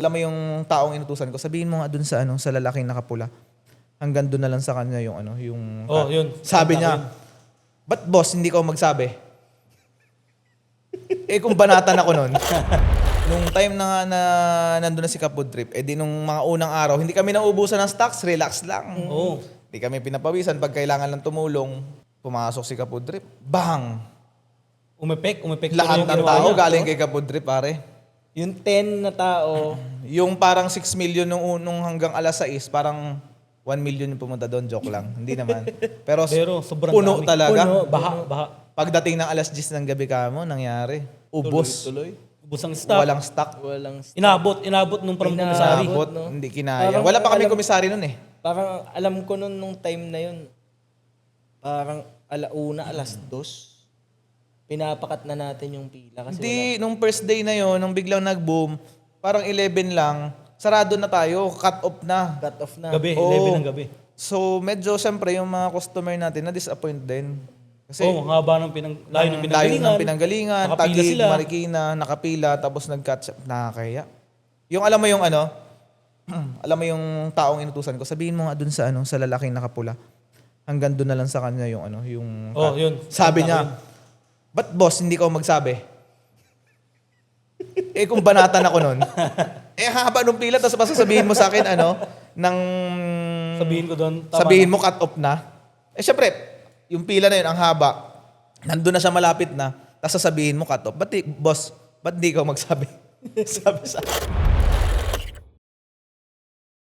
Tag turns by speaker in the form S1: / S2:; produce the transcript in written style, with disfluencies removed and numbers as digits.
S1: Alam mo yung taong inutusan ko, sabihin mo nga dun sa sa lalaking nakapula. Hanggang dun na lang sa kanya yung yung
S2: Oh, yun.
S1: sabi niya, "Ba't boss hindi ka magsabi?" Kung banatan ako nun, nung time na nandun na si Kapod Trip, di nung mga unang araw, hindi kami nauubusan ng stocks, relax lang.
S2: Oo.
S1: Hindi kami pinapawisan pag kailangan lang tumulong. Pumasok si Kapod Trip, bang!
S2: Umepek.
S1: Lahat
S2: yung
S1: ng
S2: ginawa
S1: tao
S2: niya.
S1: galing kay Kapod Trip, pare.
S3: Yung 10 na tao,
S1: Yung parang 6 million nung hanggang alas 6, parang 1 million yung pumunta doon. Joke lang. Hindi naman. Pero
S2: Sobrang
S1: puno
S2: dami.
S1: talaga.
S3: Puno.
S2: Baha.
S1: Pagdating ng alas 10 ng gabi kamo, nangyari. Ubos.
S3: tuloy.
S2: Ubus ang stock.
S1: Walang stock.
S3: Walang
S2: Inabot nung from
S3: Inabot.
S2: komisari.
S1: Abot.
S3: no?
S1: Hindi kinaya.
S3: Parang
S1: Wala pa kami
S3: alam-
S1: komisary nun eh.
S3: Parang alam ko nung time na yun, parang alas 2, pinapakat na natin yung pila. Kasi
S1: Hindi, nung first day na yon, nung biglang nag-boom, parang 11 lang, sarado na tayo, cut off na.
S3: cut off na.
S2: Gabi,
S1: Oo.
S2: 11 ng gabi.
S1: So medyo siyempre yung mga customer natin na-disappoint din. Kasi
S2: Oo, ang haba ng layo ng
S1: layo
S2: pinanggalingan.
S1: ng pinanggalingan,
S2: Nakapila
S1: Taguig,
S2: sila.
S1: Marikina, nakapila, tapos nag-catch up, nakakaya. Yung alam mo yung alam mo yung taong inutusan ko, sabihin mo nga dun sa sa lalaking nakapula. Hanggang dun na lang sa kanya yung yung
S2: Oh, yun.
S1: sabi niya, "Ba't boss hindi ka magsabi?" Kung banatan ako nun, haba nung pila, tapos sasabihin mo sa akin ng
S2: Sabihin ko doon. tama
S1: sabihin
S2: na.
S1: mo cut off na. Syempre, yung pila na yun, ang haba, nandun na siya malapit na, tapos sasabihin mo cut off. Boss, ba't di ka magsabi? Sabi sa